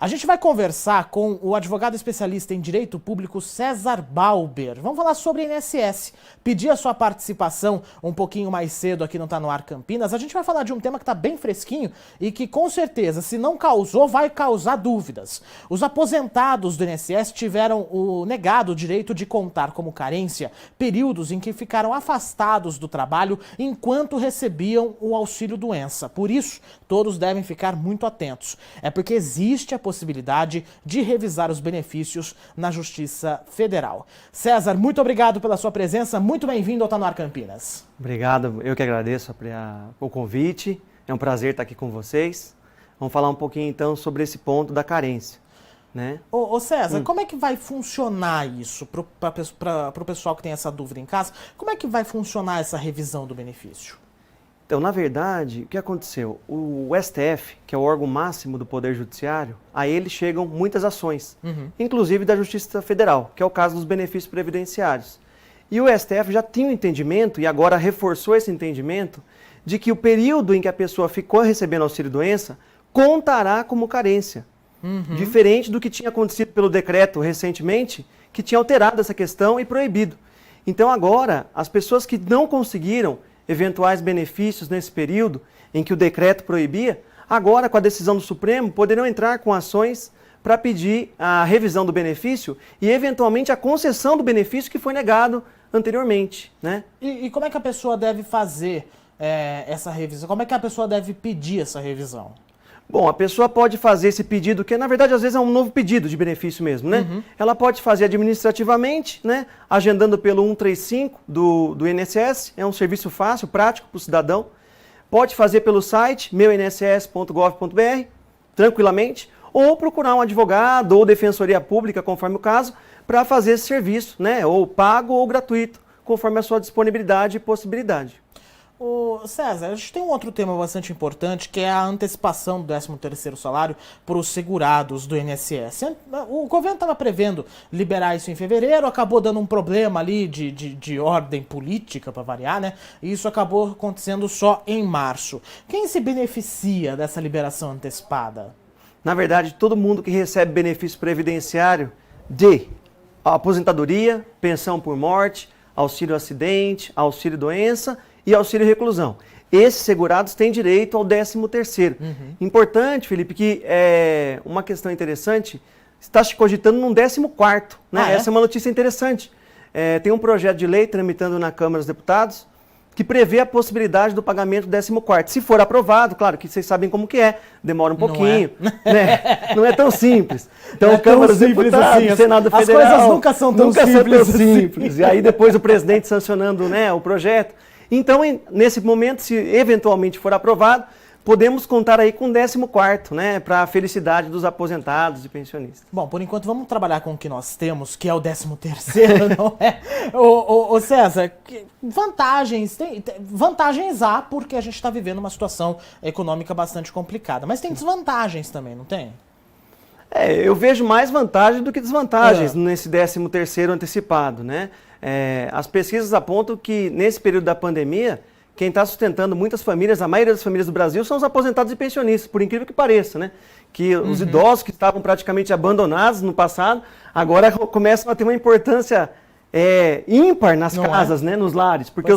A gente vai conversar com o advogado especialista em direito público César Balber. Vamos falar sobre INSS. Pedir a sua participação um pouquinho mais cedo aqui no Tá No Ar Campinas. A gente vai falar de um tema que está bem fresquinho e que com certeza, se não causou, vai causar dúvidas. Os aposentados do INSS tiveram negado o direito de contar como carência períodos em que ficaram afastados do trabalho enquanto recebiam o auxílio-doença. Por isso, todos devem ficar muito atentos. É porque existe a possibilidade de revisar os benefícios na Justiça Federal. César, muito obrigado pela sua presença, muito bem-vindo ao Tá No Ar Campinas. Obrigado, eu que agradeço o convite, é um prazer estar aqui com vocês. Vamos falar um pouquinho então sobre esse ponto da carência, né? Ô César, como é que vai funcionar isso para o pessoal que tem essa dúvida em casa? Como é que vai funcionar essa revisão do benefício? Então, na verdade, o que aconteceu? O STF, que é o órgão máximo do Poder Judiciário, a ele chegam muitas ações, inclusive da Justiça Federal, que é o caso dos benefícios previdenciários. E o STF já tinha um entendimento, e agora reforçou esse entendimento, de que o período em que a pessoa ficou recebendo auxílio-doença contará como carência. Diferente do que tinha acontecido pelo decreto recentemente, que tinha alterado essa questão e proibido. Então agora, as pessoas que não conseguiram eventuais benefícios nesse período em que o decreto proibia, agora com a decisão do Supremo poderão entrar com ações para pedir a revisão do benefício e eventualmente a concessão do benefício que foi negado anteriormente, né? E como é que a pessoa deve fazer essa revisão? Como é que a pessoa deve pedir essa revisão? Bom, a pessoa pode fazer esse pedido, que na verdade às vezes é um novo pedido de benefício mesmo, né? Ela pode fazer administrativamente, né? Agendando pelo 135 do INSS, é um serviço fácil, prático para o cidadão. Pode fazer pelo site meuinss.gov.br, tranquilamente, ou procurar um advogado ou defensoria pública, conforme o caso, para fazer esse serviço, né? Ou pago ou gratuito, conforme a sua disponibilidade e possibilidade. Ô César, a gente tem um outro tema bastante importante, que é a antecipação do 13º salário para os segurados do INSS. O governo estava prevendo liberar isso em fevereiro, acabou dando um problema ali de ordem política, para variar, né? E isso acabou acontecendo só em março. Quem se beneficia dessa liberação antecipada? Na verdade, todo mundo que recebe benefício previdenciário de aposentadoria, pensão por morte, auxílio acidente, auxílio doença e auxílio reclusão. Esses segurados têm direito ao 13º. Importante, Felipe, que é uma questão interessante, está se cogitando num 14º, né? Essa é uma notícia interessante. Tem um projeto de lei tramitando na Câmara dos Deputados que prevê a possibilidade do pagamento do 14º. Se for aprovado, claro que vocês sabem como que é, demora um pouquinho, né? Não é tão simples. Então, é Câmara dos Deputados, assim, Senado Federal... As coisas nunca são tão simples. Assim. E aí depois o presidente sancionando, né, o projeto. Então, nesse momento, se eventualmente for aprovado, podemos contar aí com o 14º, né, para a felicidade dos aposentados e pensionistas. Bom, por enquanto vamos trabalhar com o que nós temos, que é o 13º, não é? Ô César, vantagens há, porque a gente está vivendo uma situação econômica bastante complicada, mas tem desvantagens também, não tem? Eu vejo mais vantagens do que desvantagens nesse 13º antecipado, né? As pesquisas apontam que nesse período da pandemia, quem está sustentando muitas famílias, a maioria das famílias do Brasil, são os aposentados e pensionistas, por incrível que pareça, né? Que os idosos que estavam praticamente abandonados no passado, agora começam a ter uma importância ímpar nas casas, né? Nos lares, porque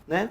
né?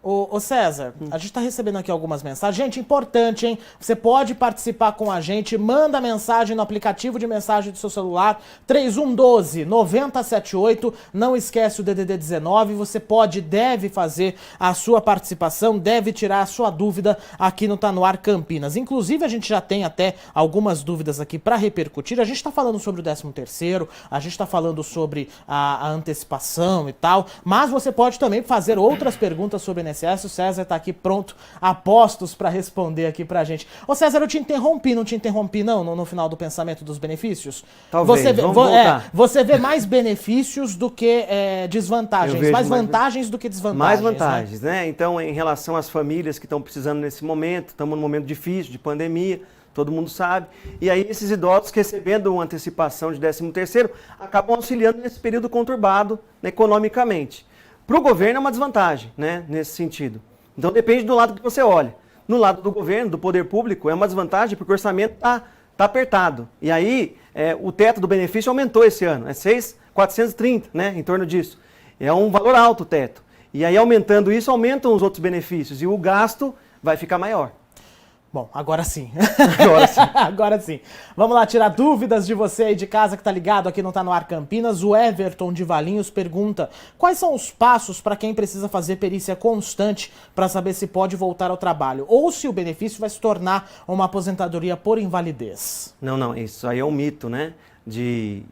Ô César, a gente está recebendo aqui algumas mensagens. Gente, importante, hein? Você pode participar com a gente, manda mensagem no aplicativo de mensagem do seu celular, 3112-9078, não esquece o DDD 19, você deve fazer a sua participação, deve tirar a sua dúvida aqui no Tá No Ar Campinas. Inclusive, a gente já tem até algumas dúvidas aqui para repercutir. A gente está falando sobre o 13º, a gente está falando sobre a antecipação e tal, mas você pode também fazer outras perguntas sobre o INSS. O César está aqui pronto, a postos para responder aqui pra gente. Ô César, eu te interrompi, não te interrompi não, no final do pensamento dos benefícios? Talvez, vamos voltar. Você vê mais benefícios do que desvantagens, mais vantagens do que desvantagens. Mais vantagens, né? Então, em relação às famílias que estão precisando nesse momento, estamos num momento difícil, de pandemia, todo mundo sabe, e aí esses idosos recebendo uma antecipação de 13º, acabam auxiliando nesse período conturbado, né, economicamente. Para o governo é uma desvantagem, né, nesse sentido. Então depende do lado que você olha. No lado do governo, do poder público, é uma desvantagem porque o orçamento está está apertado. E aí, o teto do benefício aumentou esse ano, é 6.430, né, em torno disso. É um valor alto o teto. E aí, aumentando isso, aumentam os outros benefícios e o gasto vai ficar maior. Bom, agora sim. Agora sim. Agora sim. Vamos lá tirar dúvidas de você aí de casa que tá ligado aqui no Tá No Ar Campinas. O Everton de Valinhos pergunta: quais são os passos para quem precisa fazer perícia constante para saber se pode voltar ao trabalho? Ou se o benefício vai se tornar uma aposentadoria por invalidez? Não, isso aí é um mito, né? De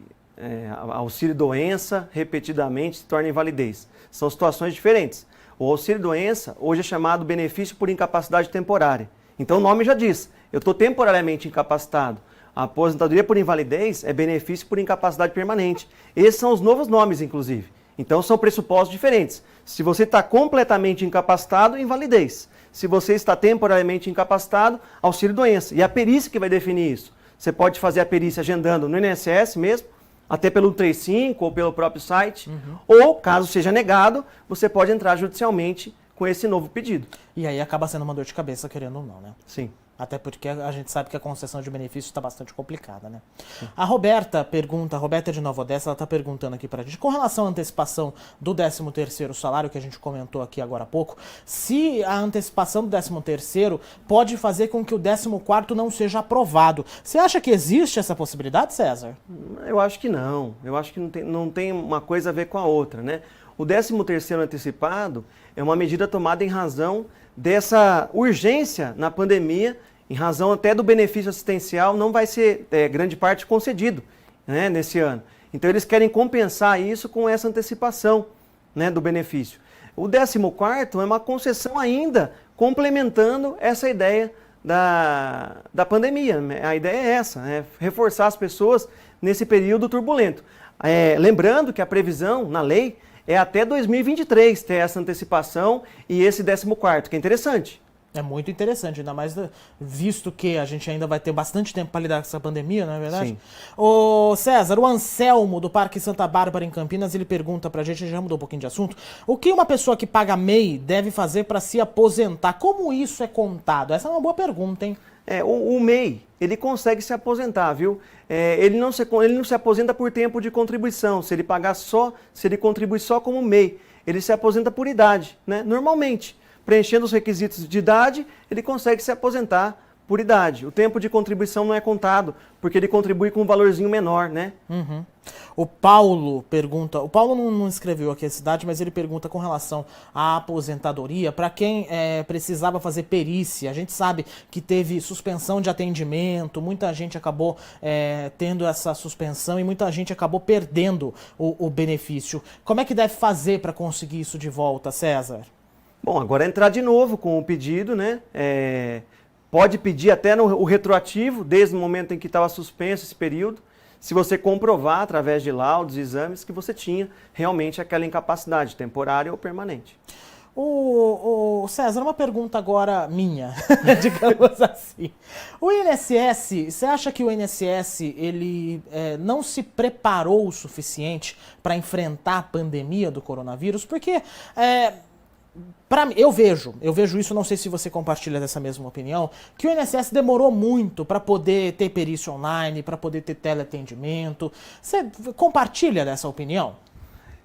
auxílio-doença repetidamente se torna invalidez. São situações diferentes. O auxílio-doença hoje é chamado benefício por incapacidade temporária. Então o nome já diz, eu estou temporariamente incapacitado. A aposentadoria por invalidez é benefício por incapacidade permanente. Esses são os novos nomes, inclusive. Então são pressupostos diferentes. Se você está completamente incapacitado, invalidez. Se você está temporariamente incapacitado, auxílio-doença. E a perícia que vai definir isso. Você pode fazer a perícia agendando no INSS mesmo, até pelo 35 ou pelo próprio site. Ou, caso seja negado, você pode entrar judicialmente com esse novo pedido. E aí acaba sendo uma dor de cabeça, querendo ou não, né? Sim. Até porque a gente sabe que a concessão de benefícios está bastante complicada, né? A Roberta pergunta, a Roberta de Nova Odessa, ela está perguntando aqui pra gente, com relação à antecipação do 13º salário, que a gente comentou aqui agora há pouco, se a antecipação do 13º pode fazer com que o 14º não seja aprovado. Você acha que existe essa possibilidade, César? Eu acho que não. Eu acho que não tem uma coisa a ver com a outra, né? O 13º antecipado é uma medida tomada em razão dessa urgência na pandemia, em razão até do benefício assistencial, não vai ser grande parte concedido, né, nesse ano. Então eles querem compensar isso com essa antecipação, né, do benefício. O 14º é uma concessão ainda complementando essa ideia da pandemia. A ideia é essa, reforçar as pessoas nesse período turbulento. Lembrando que a previsão na lei é até 2023 ter essa antecipação e esse 14º, que é interessante. É muito interessante, ainda mais visto que a gente ainda vai ter bastante tempo para lidar com essa pandemia, não é verdade? Sim. Ô César, o Anselmo do Parque Santa Bárbara em Campinas, ele pergunta pra gente, já mudou um pouquinho de assunto, o que uma pessoa que paga MEI deve fazer para se aposentar? Como isso é contado? Essa é uma boa pergunta, hein? O MEI, ele consegue se aposentar, viu? Ele não se aposenta por tempo de contribuição, se ele contribui só como MEI, ele se aposenta por idade, né? Normalmente, preenchendo os requisitos de idade, ele consegue se aposentar por idade. O tempo de contribuição não é contado, porque ele contribui com um valorzinho menor, né? Uhum. O Paulo pergunta, o Paulo não escreveu aqui a cidade, mas ele pergunta com relação à aposentadoria, para quem precisava fazer perícia. A gente sabe que teve suspensão de atendimento, muita gente acabou tendo essa suspensão e muita gente acabou perdendo o benefício. Como é que deve fazer para conseguir isso de volta, César? Bom, agora é entrar de novo com o pedido, né? Pode pedir até o retroativo, desde o momento em que estava suspenso esse período, se você comprovar através de laudos e exames que você tinha realmente aquela incapacidade temporária ou permanente. O César, uma pergunta agora minha, digamos assim. O INSS, você acha que o INSS ele não se preparou o suficiente para enfrentar a pandemia do coronavírus? Porque eu vejo isso, não sei se você compartilha dessa mesma opinião, que o INSS demorou muito para poder ter perícia online, para poder ter teleatendimento. Você compartilha dessa opinião?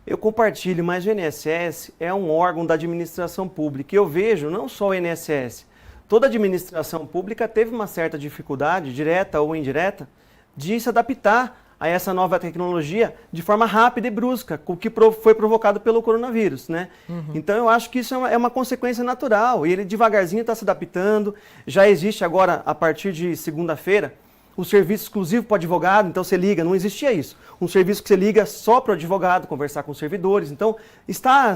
Eu compartilho, mas o INSS é um órgão da administração pública. E eu vejo, não só o INSS, toda a administração pública teve uma certa dificuldade, direta ou indireta, de se adaptar a essa nova tecnologia de forma rápida e brusca, o que foi provocado pelo coronavírus, né? Então eu acho que isso é uma consequência natural e ele devagarzinho está se adaptando. Já existe agora, a partir de segunda-feira, o serviço exclusivo para o advogado, então você liga, não existia isso. Um serviço que você liga só para o advogado, conversar com os servidores, então está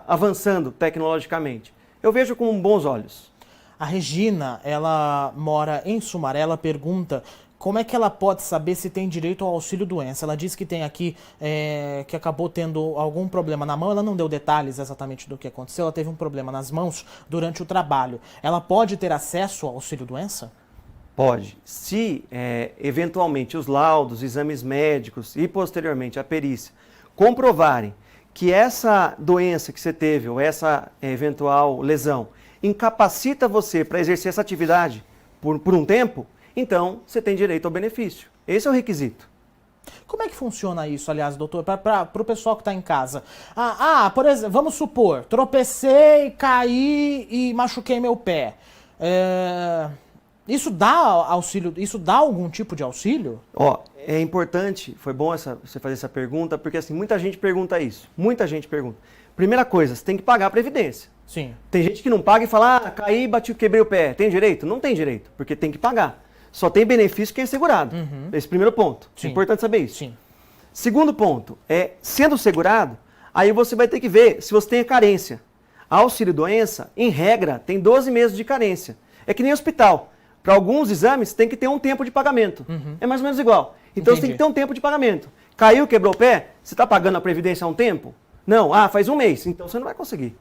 avançando tecnologicamente. Eu vejo com bons olhos. A Regina, ela mora em Sumaré, ela pergunta como é que ela pode saber se tem direito ao auxílio-doença. Ela disse que tem aqui, que acabou tendo algum problema na mão, ela não deu detalhes exatamente do que aconteceu, ela teve um problema nas mãos durante o trabalho. Ela pode ter acesso ao auxílio-doença? Pode. Se, eventualmente, os laudos, exames médicos e, posteriormente, a perícia comprovarem que essa doença que você teve ou essa eventual lesão incapacita você para exercer essa atividade por um tempo, então você tem direito ao benefício. Esse é o requisito. Como é que funciona isso, aliás, doutor, para o pessoal que está em casa? Por exemplo, vamos supor, tropecei, caí e machuquei meu pé. Isso dá auxílio? Isso dá algum tipo de auxílio? É importante, foi bom você fazer essa pergunta, porque assim, muita gente pergunta isso. Muita gente pergunta. Primeira coisa, você tem que pagar a previdência. Sim. Tem gente que não paga e fala, caí, bati, quebrei o pé. Tem direito? Não tem direito, porque tem que pagar. Só tem benefício quem é segurado. Esse primeiro ponto. Sim. É importante saber isso. Sim. Segundo ponto, sendo segurado, aí você vai ter que ver se você tem a carência. A auxílio-doença, em regra, tem 12 meses de carência. É que nem hospital. Para alguns exames, tem que ter um tempo de pagamento. É mais ou menos igual. Então, você tem que ter um tempo de pagamento. Caiu, quebrou o pé, você está pagando a previdência há um tempo? Não, faz um mês. Então, você não vai conseguir.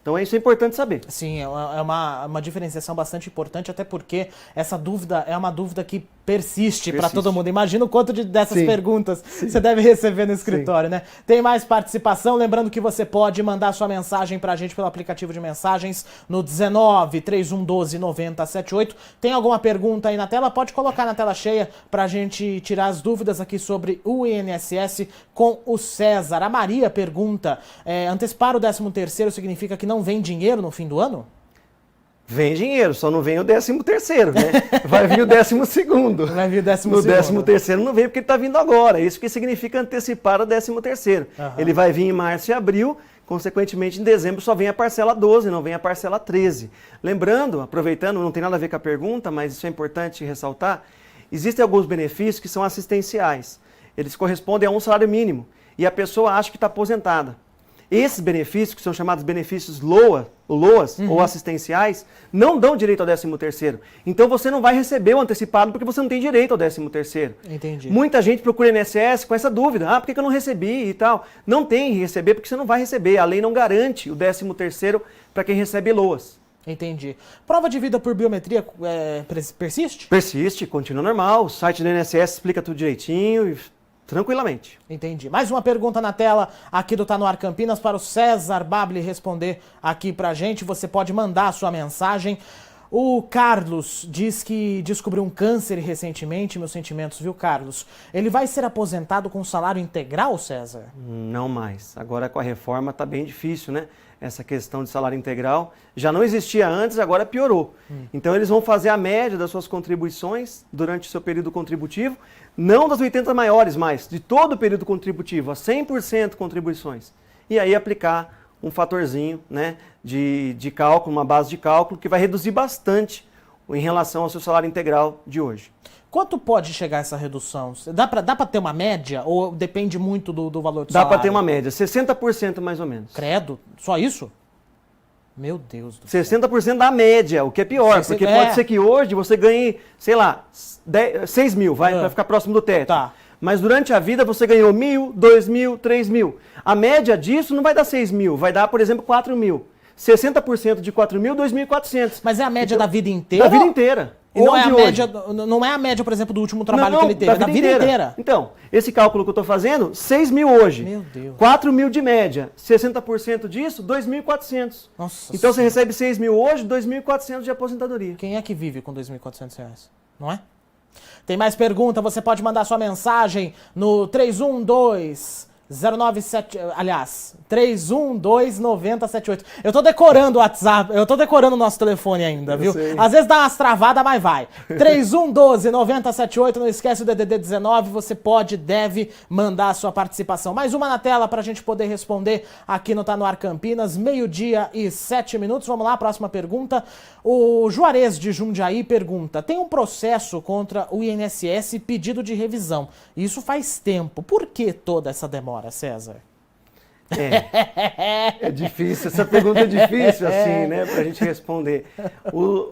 Então, isso é importante saber. Sim, é uma diferenciação bastante importante, até porque essa dúvida é uma dúvida que persiste para todo mundo. Imagina o quanto dessas perguntas você deve receber no escritório, né? Tem mais participação, lembrando que você pode mandar sua mensagem pra gente pelo aplicativo de mensagens no 19 3112 9078. Tem alguma pergunta aí na tela? Pode colocar na tela cheia pra gente tirar as dúvidas aqui sobre o INSS com o César. A Maria pergunta, antecipar o 13º significa que não vem dinheiro no fim do ano? Vem dinheiro, só não vem o 13º, né? Vai vir o 12º. Vai vir o 12º. No 13º não vem porque ele está vindo agora. Isso que significa antecipar o 13º. Ele vai vir em março e abril, consequentemente em dezembro só vem a parcela 12, não vem a parcela 13. Lembrando, aproveitando, não tem nada a ver com a pergunta, mas isso é importante ressaltar, existem alguns benefícios que são assistenciais. Eles correspondem a um salário mínimo e a pessoa acha que está aposentada. Esses benefícios, que são chamados benefícios LOAS ou assistenciais, não dão direito ao 13º. Então você não vai receber o antecipado porque você não tem direito ao 13º. Entendi. Muita gente procura INSS com essa dúvida. Por que eu não recebi e tal? Não tem que receber porque você não vai receber. A lei não garante o 13º para quem recebe LOAS. Entendi. Prova de vida por biometria persiste? Persiste, continua normal. O site do INSS explica tudo direitinho e tranquilamente. Entendi. Mais uma pergunta na tela aqui do Tá No Ar Campinas para o César Babli responder aqui pra gente. Você pode mandar a sua mensagem. O Carlos diz que descobriu um câncer recentemente. Meus sentimentos, viu, Carlos? Ele vai ser aposentado com salário integral, César? Não mais. Agora com a reforma tá bem difícil, né? Essa questão de salário integral já não existia antes, agora piorou. Então eles vão fazer a média das suas contribuições durante o seu período contributivo, não das 80 maiores, mas de todo o período contributivo, a 100% contribuições. E aí aplicar um fatorzinho, né, de cálculo, uma base de cálculo, que vai reduzir bastante em relação ao seu salário integral de hoje. Quanto pode chegar essa redução? Dá pra ter uma média ou depende muito do valor do salário? Dá para ter uma média, 60% mais ou menos. Credo? Só isso? Meu Deus do céu. 60% da média, o que é pior, porque pode ser que hoje você ganhe, sei lá, 6 mil, vai ficar próximo do teto. Tá. Mas durante a vida você ganhou 1.000, 2.000, 3.000. A média disso não vai dar 6 mil, vai dar, por exemplo, 4 mil. 60% de 4 mil, 2.400. Mas é a média da vida inteira? Da vida inteira. Ou é a média, não é a média, por exemplo, do último trabalho que ele teve, é da vida inteira. Então, esse cálculo que eu estou fazendo, 6 mil hoje. Meu Deus. 4 mil de média. 60% disso, 2.400. Nossa Então você recebe 6 mil hoje, 2.400 de aposentadoria. Quem é que vive com R$2.400? Não é? Tem mais pergunta? Você pode mandar sua mensagem no 312-9078. Eu tô decorando o WhatsApp, eu tô decorando o nosso telefone ainda, viu? Sei. Às vezes dá umas travadas, mas vai. 3112-9078, não esquece o DDD 19, você pode, deve mandar a sua participação. Mais uma na tela pra gente poder responder aqui no Tá No Ar Campinas, 12:07. Vamos lá, próxima pergunta. O Juarez de Jundiaí pergunta, tem um processo contra o INSS pedido de revisão. Isso faz tempo. Por que toda essa demora, César? É difícil, essa pergunta é difícil assim, né, pra gente responder.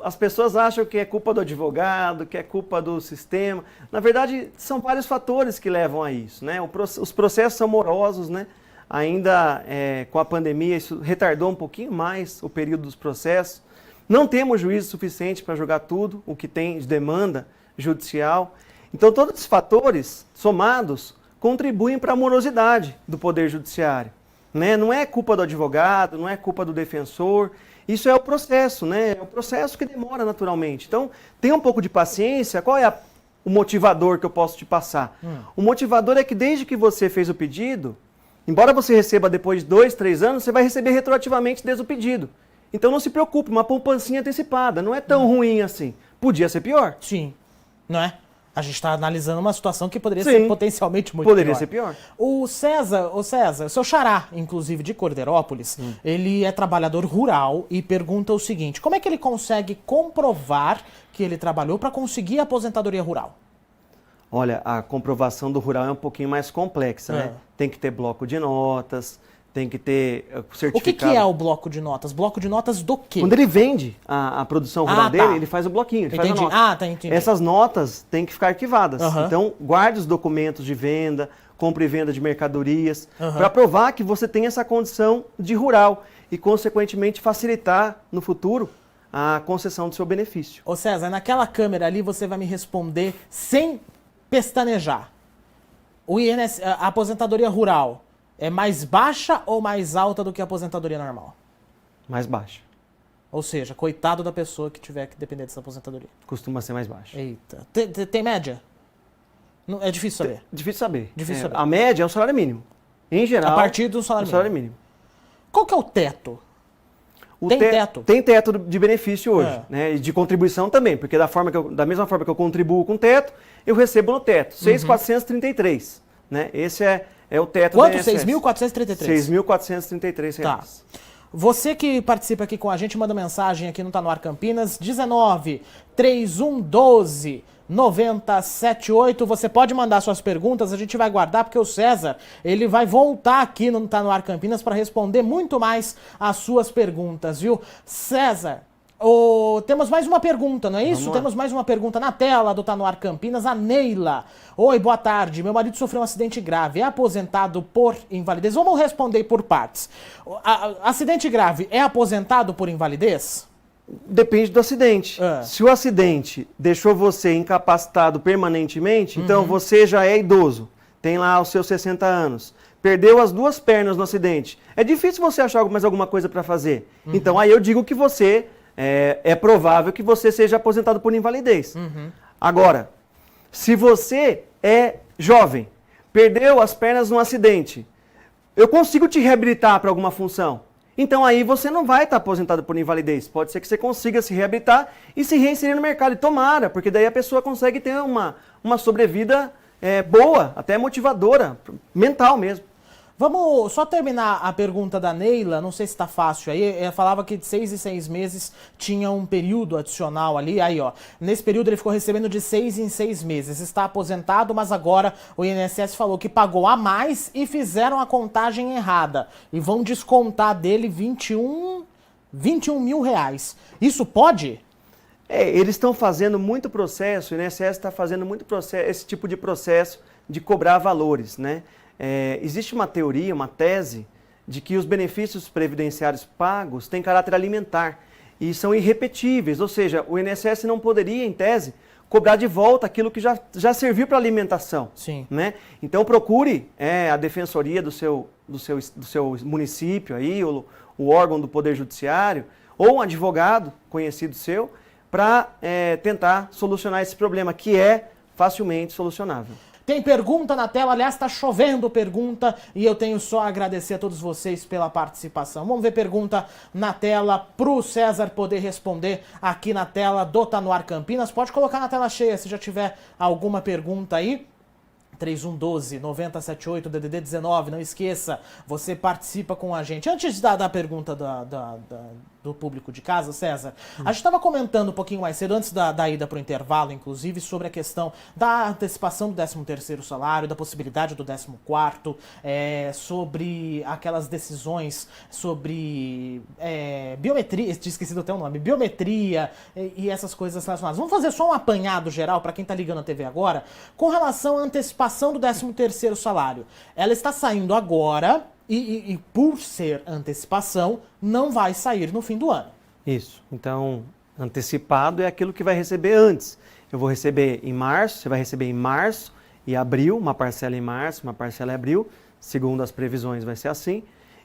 As pessoas acham que é culpa do advogado, que é culpa do sistema. Na verdade, são vários fatores que levam a isso, né? Os processos são morosos, né? Ainda com a pandemia isso retardou um pouquinho mais o período dos processos. Não temos juízo suficiente para julgar tudo o que tem de demanda judicial. Então todos esses fatores somados contribuem para a morosidade do Poder Judiciário. Né? Não é culpa do advogado, não é culpa do defensor. Isso é o processo, né? É o processo que demora naturalmente. Então, tenha um pouco de paciência. Qual é o motivador que eu posso te passar? O motivador é que desde que você fez o pedido, embora você receba depois de 2, 3 anos, você vai receber retroativamente desde o pedido. Então não se preocupe, uma poupancinha antecipada, não é tão ruim assim. Podia ser pior. Sim, não é? A gente está analisando uma situação que poderia ser potencialmente muito poderia pior. ser pior. O César, o seu xará, inclusive de Cordeirópolis, ele é trabalhador rural e pergunta o seguinte: como é que ele consegue comprovar que ele trabalhou para conseguir a aposentadoria rural? Olha, a comprovação do rural é um pouquinho mais complexa, né? Tem que ter bloco de notas, tem que ter certificado. O que é o bloco de notas? Bloco de notas do quê? Quando ele vende a produção rural dele, ele faz o bloquinho, ele faz a nota. Entendi. Essas notas têm que ficar arquivadas. Então, guarde os documentos de venda, compra e venda de mercadorias, para provar que você tem essa condição de rural e, consequentemente, facilitar no futuro a concessão do seu benefício. Ô César, naquela câmera ali você vai me responder sem pestanejar. A aposentadoria rural é mais baixa ou mais alta do que a aposentadoria normal? Mais baixa. Ou seja, coitado da pessoa que tiver que depender dessa aposentadoria. Costuma ser mais baixa. Eita. Tem média? É difícil saber. Difícil saber. Difícil saber. A média é o salário mínimo. Em geral, a partir do salário mínimo. Qual que é o teto? Tem teto? Tem teto de benefício hoje, né? E de contribuição também, porque da mesma forma que eu contribuo com teto, eu recebo no teto, 6.433, né? Esse é o teto Quanto? da INSS. 6.433? 6.433 reais. Tá. Você que participa aqui com a gente, manda mensagem aqui no Tá No Ar Campinas, 19 3112 9078. Você pode mandar suas perguntas, a gente vai guardar, porque o César, ele vai voltar aqui no Tá No Ar Campinas para responder muito mais as suas perguntas, viu? César, temos mais uma pergunta, não é isso? Temos mais uma pergunta na tela do Tá No Ar Campinas, a Neila. Oi, boa tarde. Meu marido sofreu um acidente grave, é aposentado por invalidez? Vamos responder por partes. Acidente grave é aposentado por invalidez? Depende do acidente. Se o acidente deixou você incapacitado permanentemente, então você já é idoso, tem lá os seus 60 anos, perdeu as 2 pernas no acidente. É difícil você achar mais alguma coisa para fazer. Então aí eu digo que você é provável que você seja aposentado por invalidez. Agora, se você é jovem, perdeu as pernas num acidente, eu consigo te reabilitar para alguma função. Então aí você não vai estar aposentado por invalidez. Pode ser que você consiga se reabilitar e se reinserir no mercado. E tomara, porque daí a pessoa consegue ter uma sobrevida boa, até motivadora, mental mesmo. Vamos só terminar a pergunta da Neila, não sei se está fácil aí, ela falava que de 6 em 6 meses tinha um período adicional ali, aí ó, nesse período ele ficou recebendo de 6 em 6 meses, está aposentado, mas agora o INSS falou que pagou a mais e fizeram a contagem errada, e vão descontar dele 21 mil reais. Isso pode? Eles estão fazendo muito processo, o INSS está fazendo muito processo, esse tipo de processo de cobrar valores, né? Existe uma teoria, uma tese, de que os benefícios previdenciários pagos têm caráter alimentar e são irrepetíveis, ou seja, o INSS não poderia, em tese, cobrar de volta aquilo que já serviu para alimentação. Sim. Né? Então procure a defensoria do seu município, aí, o órgão do Poder Judiciário, ou um advogado conhecido seu, para tentar solucionar esse problema, que é facilmente solucionável. Tem pergunta na tela, aliás, tá chovendo pergunta e eu tenho só a agradecer a todos vocês pela participação. Vamos ver pergunta na tela pro César poder responder aqui na tela do Tá No Ar Campinas. Pode colocar na tela cheia se já tiver alguma pergunta aí. 3112 9078 DDD 19, não esqueça, você participa com a gente. Antes da pergunta do público de casa, César, a gente estava comentando um pouquinho mais cedo, antes da ida para o intervalo, inclusive, sobre a questão da antecipação do 13º salário, da possibilidade do 14º, sobre aquelas decisões sobre biometria, esqueci até o nome, biometria e essas coisas relacionadas. Vamos fazer só um apanhado geral para quem está ligando a TV agora, com relação à antecipação do 13º salário. Ela está saindo agora e por ser antecipação, não vai sair no fim do ano. Isso. Então, antecipado é aquilo que vai receber antes. Eu vou receber em março, você vai receber em março e abril, uma parcela em março, uma parcela em abril, segundo as previsões vai ser assim.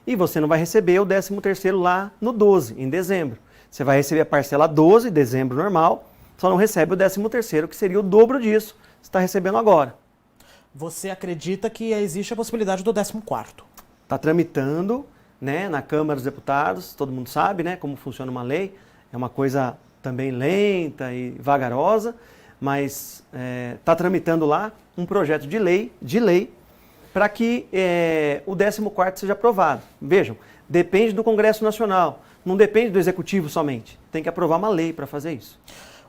e você não vai receber o 13º lá no 12, em dezembro. Você vai receber a parcela 12, dezembro normal, só não recebe o 13º, que seria o dobro disso que você está recebendo agora. Você acredita que existe a possibilidade do 14º? Está tramitando, né, na Câmara dos Deputados, todo mundo sabe, né, como funciona uma lei. É uma coisa também lenta e vagarosa, mas está tramitando lá um projeto de lei para que o 14º seja aprovado. Vejam, depende do Congresso Nacional, não depende do Executivo somente. Tem que aprovar uma lei para fazer isso.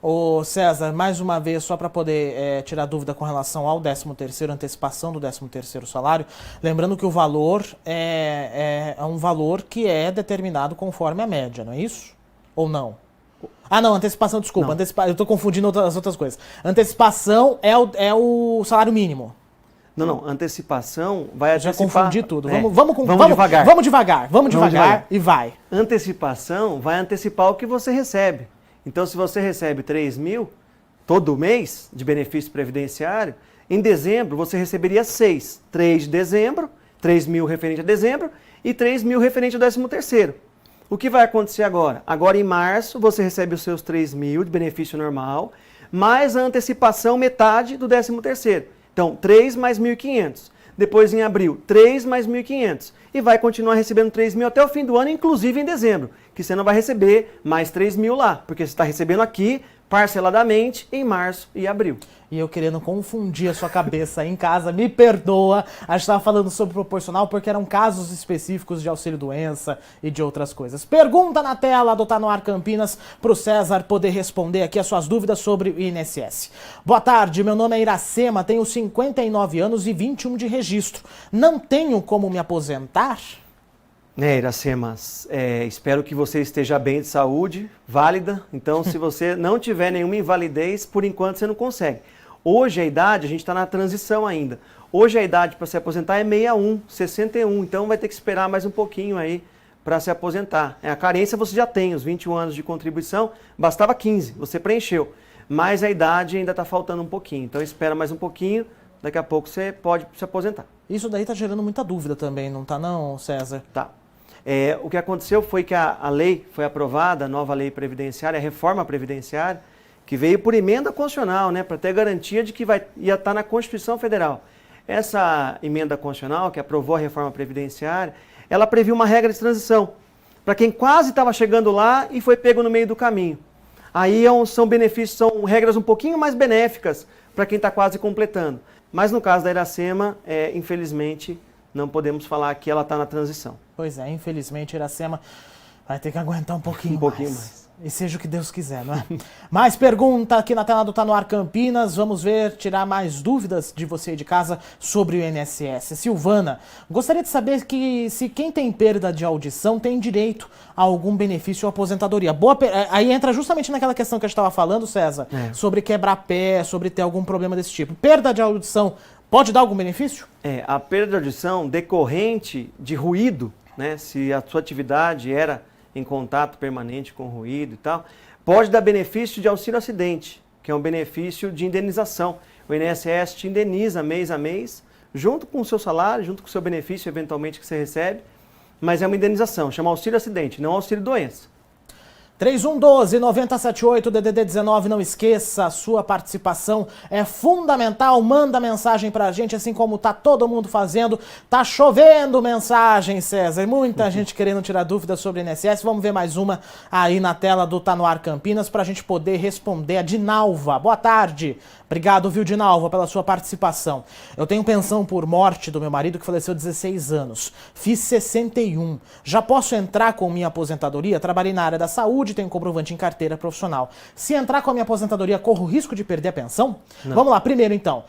Ô César, mais uma vez, só para poder tirar dúvida com relação ao 13º, antecipação do 13º salário, lembrando que o valor é um valor que é determinado conforme a média, não é isso? Ou não? Ah, não, antecipação, desculpa, eu estou confundindo as outras coisas. Antecipação é o salário mínimo. Não, antecipação vai antecipar... Já confundi tudo. Vamos devagar. Vamos devagar e vai. Antecipação vai antecipar o que você recebe. Então, se você recebe 3 mil todo mês de benefício previdenciário, em dezembro você receberia 6. 3 de dezembro, 3 mil referente a dezembro e 3 mil referente ao 13º. O que vai acontecer agora? Agora, em março, você recebe os seus 3 mil de benefício normal, mais a antecipação metade do 13º. Então, 3 mais 1.500. Depois, em abril, 3 mais 1.500. E vai continuar recebendo 3 mil até o fim do ano, inclusive em dezembro, que você não vai receber mais 3 mil lá, porque você está recebendo aqui parceladamente em março e abril. E eu querendo confundir a sua cabeça em casa, me perdoa. A gente estava falando sobre proporcional porque eram casos específicos de auxílio-doença e de outras coisas. Pergunta na tela do Tá No Ar Campinas para o César poder responder aqui as suas dúvidas sobre o INSS. Boa tarde, meu nome é Iracema, tenho 59 anos e 21 de registro. Não tenho como me aposentar? Iracema, espero que você esteja bem de saúde, válida. Então, se você não tiver nenhuma invalidez, por enquanto você não consegue. Hoje a idade, a gente está na transição ainda. Hoje a idade para se aposentar é 61, então vai ter que esperar mais um pouquinho aí para se aposentar. A carência você já tem, os 21 anos de contribuição, bastava 15, você preencheu. Mas a idade ainda está faltando um pouquinho, então espera mais um pouquinho, daqui a pouco você pode se aposentar. Isso daí está gerando muita dúvida também, não está não, César? Tá. O que aconteceu foi que a lei foi aprovada, a nova lei previdenciária, a reforma previdenciária, que veio por emenda constitucional, né, para ter garantia de que ia estar na Constituição Federal. Essa emenda constitucional, que aprovou a reforma previdenciária, ela previu uma regra de transição, para quem quase estava chegando lá e foi pego no meio do caminho. Aí são benefícios, são regras um pouquinho mais benéficas para quem está quase completando. Mas no caso da Iracema, infelizmente, não podemos falar que ela está na transição. Pois é, infelizmente, Iracema vai ter que aguentar um pouquinho mais. E seja o que Deus quiser, não é? Mais pergunta aqui na tela do Tá No Ar Campinas. Vamos ver, tirar mais dúvidas de você de casa sobre o INSS. Silvana, gostaria de saber se quem tem perda de audição tem direito a algum benefício ou aposentadoria. Aí entra justamente naquela questão que a gente estava falando, César, sobre quebrar pé, sobre ter algum problema desse tipo. Perda de audição pode dar algum benefício? A perda de audição decorrente de ruído, né, se a sua atividade era em contato permanente com ruído e tal, pode dar benefício de auxílio-acidente, que é um benefício de indenização. O INSS te indeniza mês a mês, junto com o seu salário, junto com o seu benefício eventualmente que você recebe, mas é uma indenização, chama auxílio-acidente, não auxílio-doença. 3112-9078, DDD 19, não esqueça, a sua participação é fundamental, manda mensagem pra gente, assim como tá todo mundo fazendo, tá chovendo mensagem, César, muita gente querendo tirar dúvidas sobre o INSS, vamos ver mais uma aí na tela do Tá No Ar Campinas pra gente poder responder. A Dinalva, boa tarde, obrigado, viu, Dinalva, pela sua participação. Eu tenho pensão por morte do meu marido que faleceu 16 anos, fiz 61, já posso entrar com minha aposentadoria? Trabalhei na área da saúde, tenho comprovante em carteira profissional. Se entrar com a minha aposentadoria, corro o risco de perder a pensão? Não. Vamos lá, primeiro então.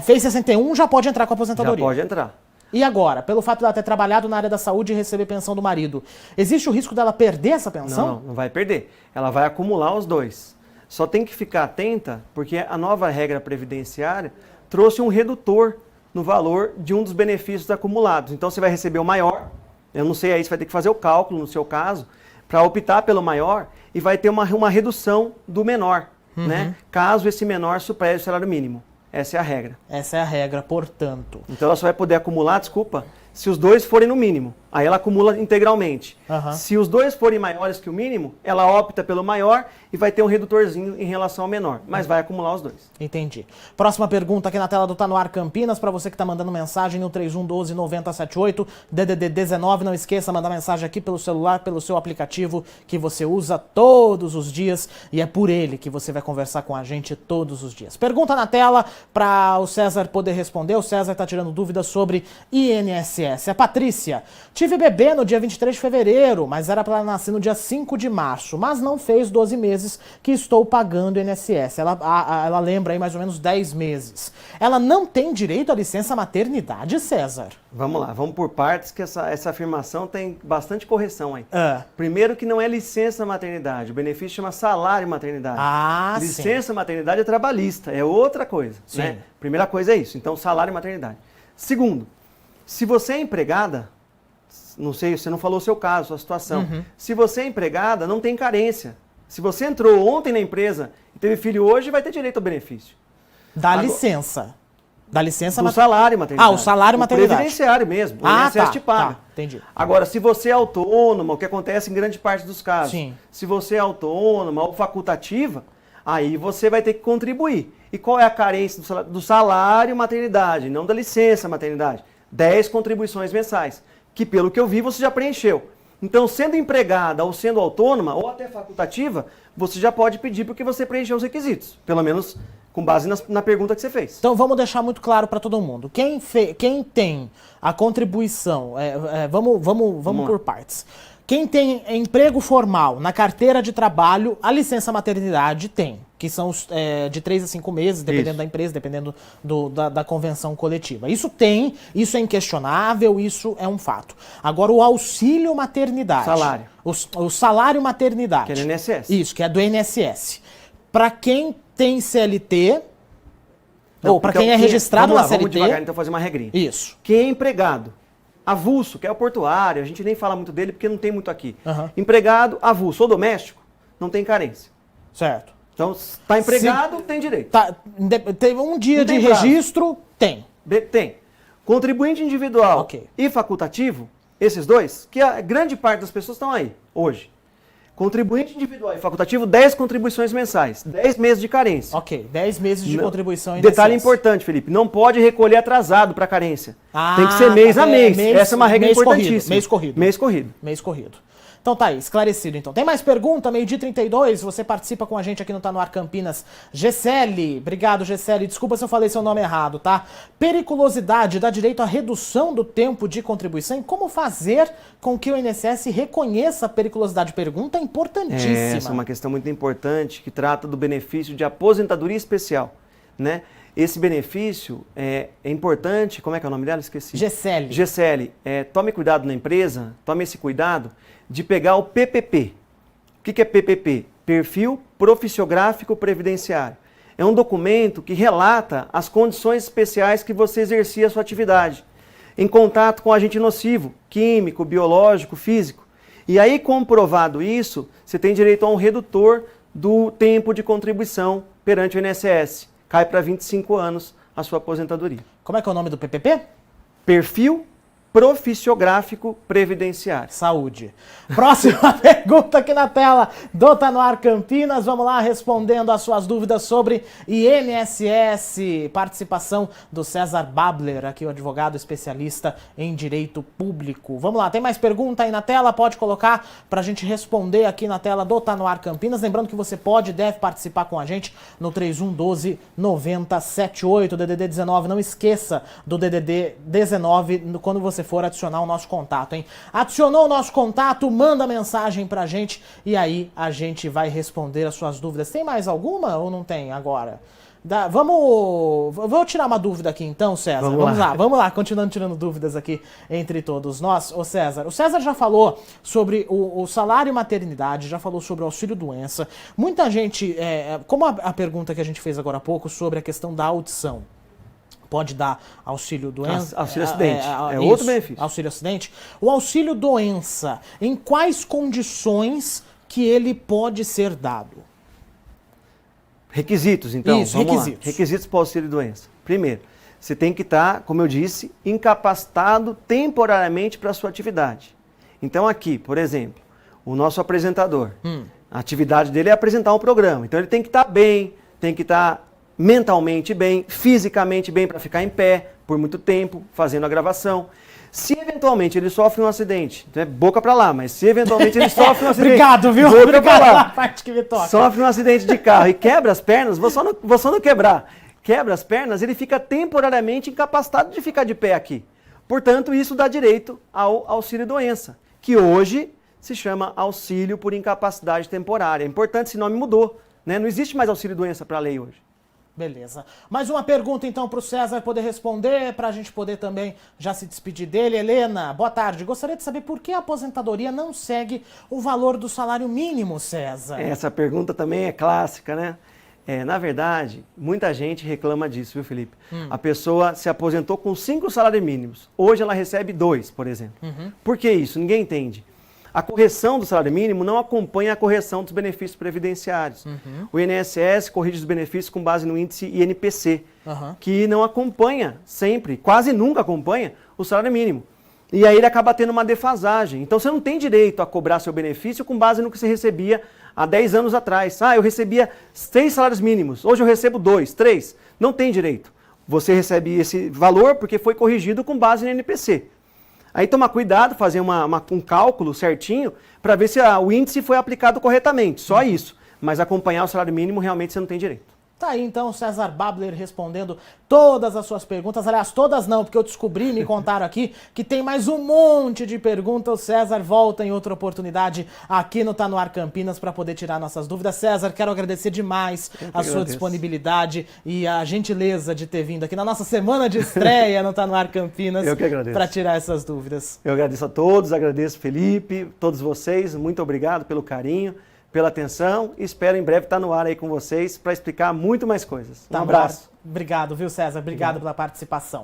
Fez 61, já pode entrar com a aposentadoria. Já pode entrar. E agora, pelo fato de ela ter trabalhado na área da saúde e receber pensão do marido, existe o risco dela perder essa pensão? Não vai perder. Ela vai acumular os dois. Só tem que ficar atenta, porque a nova regra previdenciária trouxe um redutor no valor de um dos benefícios acumulados. Então você vai receber o maior, eu não sei, aí você vai ter que fazer o cálculo no seu caso, para optar pelo maior, e vai ter uma redução do menor, né? Caso esse menor supere o salário mínimo. Essa é a regra. Essa é a regra, portanto. Então ela só vai poder acumular, se os dois forem no mínimo. Aí ela acumula integralmente. Aham. Se os dois forem maiores que o mínimo, ela opta pelo maior e vai ter um redutorzinho em relação ao menor, mas vai acumular os dois. Entendi. Próxima pergunta aqui na tela do Tá No Ar Campinas, para você que tá mandando mensagem no 3112-9078, DDD 19, não esqueça, mandar mensagem aqui pelo celular, pelo seu aplicativo que você usa todos os dias e é por ele que você vai conversar com a gente todos os dias. Pergunta na tela para o César poder responder. O César tá tirando dúvidas sobre INSS. A Patrícia: tive bebê no dia 23 de fevereiro, mas era para nascer no dia 5 de março, mas não fez 12 meses que estou pagando INSS. Ela lembra aí mais ou menos 10 meses. Ela não tem direito à licença maternidade, César? Vamos lá, vamos por partes, que essa afirmação tem bastante correção aí. Ah. Primeiro que não é licença maternidade, o benefício chama salário maternidade. Ah, licença maternidade é trabalhista, é outra coisa. Sim. Né? Primeira coisa é isso, então salário maternidade. Segundo, se você é empregada, não sei, você não falou o seu caso, sua situação. Uhum. Se você é empregada, não tem carência. Se você entrou ontem na empresa e teve filho hoje, vai ter direito ao benefício. Dá Agora- licença. Dá licença Do salário maternidade. Ah, o salário maternidade. Previdenciário mesmo, o Ah, INSS tá, te paga. tá, entendi. Agora, se você é autônoma, o que acontece em grande parte dos casos, Sim. se você é autônoma ou facultativa, aí você vai ter que contribuir. E qual é a carência do salário maternidade, não da licença maternidade? 10 contribuições mensais, que pelo que eu vi você já preencheu. Então, sendo empregada ou sendo autônoma ou até facultativa, você já pode pedir porque você preencheu os requisitos, pelo menos com base na pergunta que você fez. Então vamos deixar muito claro para todo mundo. Quem tem a contribuição, vamos por partes. Quem tem emprego formal na carteira de trabalho, a licença maternidade tem, que são de 3 a 5 meses, dependendo Isso. da empresa, dependendo da convenção coletiva. Isso tem, isso é inquestionável, isso é um fato. Agora o auxílio maternidade. Salário. O salário maternidade. Que é do INSS. Isso, que é do INSS. Para quem tem CLT, ou para então, quem é registrado vamos lá, na CLT. Vamos devagar, então, fazer uma regrinha. Isso. Quem é empregado, avulso, que é o portuário, a gente nem fala muito dele porque não tem muito aqui. Aham. Empregado, avulso ou doméstico, não tem carência. Certo. Então, está empregado, tem direito. Tá, teve um dia Não de tem prazo. registro, tem. Tem. Contribuinte individual Ok. e facultativo, esses dois, que a grande parte das pessoas estão aí, hoje. Contribuinte individual e facultativo, 10 contribuições mensais, 10 meses de carência. Ok, 10 meses de Não. contribuição Detalhe INSS. importante, Felipe, não pode recolher atrasado para carência. Ah, Tem que ser mês tá, a mês. Essa é uma regra mês corrido, importantíssima. mês corrido. Mês corrido. Mês corrido. Então tá aí, esclarecido então. Tem mais pergunta? 12h32, você participa com a gente aqui no Tá No Ar Campinas. Gessele, obrigado Gessele, desculpa se eu falei seu nome errado, tá? Periculosidade dá direito à redução do tempo de contribuição e como fazer com que o INSS reconheça a periculosidade? Pergunta importantíssima. Essa é uma questão muito importante que trata do benefício de aposentadoria especial, né? Esse benefício é importante, como é que é o nome dela? Esqueci. Gessele. Gessele, tome cuidado na empresa, tome esse cuidado de pegar o PPP. O que é PPP? Perfil Profissiográfico Previdenciário. É um documento que relata as condições especiais que você exercia a sua atividade, em contato com agente nocivo, químico, biológico, físico. E aí, comprovado isso, você tem direito a um redutor do tempo de contribuição perante o INSS. Cai para 25 anos a sua aposentadoria. Como é que é o nome do PPP? Perfil Profissiográfico Previdenciário. Saúde. Próxima pergunta aqui na tela do Tá No Ar Campinas. Vamos lá, respondendo as suas dúvidas sobre INSS. Participação do César Babler, aqui o advogado especialista em direito público. Vamos lá, tem mais pergunta aí na tela? Pode colocar para a gente responder aqui na tela do Tá No Ar Campinas. Lembrando que você pode e deve participar com a gente no 3112-9078, DDD 19. Não esqueça do DDD 19 quando você for adicionar o nosso contato, hein? Adicionou o nosso contato, manda mensagem pra gente e aí a gente vai responder as suas dúvidas. Tem mais alguma ou não tem agora? Vou tirar uma dúvida aqui então, César. Vamos lá, continuando tirando dúvidas aqui entre todos nós. O César já falou sobre o salário maternidade, já falou sobre o auxílio doença. Muita gente, como a pergunta que a gente fez agora há pouco sobre a questão da audição, pode dar auxílio doença. Auxílio acidente. É outro benefício. Auxílio acidente. O auxílio doença, em quais condições que ele pode ser dado? Requisitos, então. Isso, vamos requisitos. lá. Requisitos para o auxílio doença. Primeiro, Você tem que estar, como eu disse, incapacitado temporariamente para a sua atividade. Então aqui, por exemplo, o nosso apresentador, a atividade dele é apresentar um programa. Então ele tem que estar bem, tem que estar mentalmente bem, fisicamente bem para ficar em pé por muito tempo, fazendo a gravação. Se eventualmente ele sofre um acidente, então é boca para lá, mas se eventualmente ele sofre um acidente... Obrigado, viu? Boca Obrigado pra lá. pela parte que me toca. Sofre um acidente de carro e quebra as pernas, vou só não quebrar. Quebra as pernas, ele fica temporariamente incapacitado de ficar de pé aqui. Portanto, isso dá direito ao auxílio-doença, que hoje se chama auxílio por incapacidade temporária. É importante, esse nome mudou, né? Não existe mais auxílio-doença para a lei hoje. Beleza. Mais uma pergunta então para o César poder responder, para a gente poder também já se despedir dele. Helena, boa tarde. Gostaria de saber por que a aposentadoria não segue o valor do salário mínimo, César? Essa pergunta também é clássica, né? Na verdade, muita gente reclama disso, viu, Felipe? A pessoa se aposentou com 5 salários mínimos. Hoje ela recebe 2, por exemplo. Por que isso? Ninguém entende. A correção do salário mínimo não acompanha a correção dos benefícios previdenciários. O INSS corrige os benefícios com base no índice INPC, que não acompanha sempre, quase nunca acompanha, o salário mínimo. E aí ele acaba tendo uma defasagem. Então você não tem direito a cobrar seu benefício com base no que você recebia há 10 anos atrás. Eu recebia 6 salários mínimos, hoje eu recebo 2, 3. Não tem direito. Você recebe esse valor porque foi corrigido com base no INPC. Aí tomar cuidado, fazer um cálculo certinho para ver se o índice foi aplicado corretamente, só isso. Mas acompanhar o salário mínimo realmente você não tem direito. Tá aí então o César Babler respondendo todas as suas perguntas. Aliás, todas não, porque eu descobri, me contaram aqui, que tem mais um monte de perguntas. O César volta em outra oportunidade aqui no Tá No Ar Campinas para poder tirar nossas dúvidas. César, quero agradecer demais a sua disponibilidade e a gentileza de ter vindo aqui na nossa semana de estreia no Tá No Ar Campinas. Eu que agradeço. Para tirar essas dúvidas. Eu agradeço a todos, agradeço Felipe, todos vocês. Muito obrigado pelo carinho, pela atenção, e espero em breve estar no ar aí com vocês para explicar muito mais coisas. Um abraço. Obrigado, viu, César? Obrigado pela participação.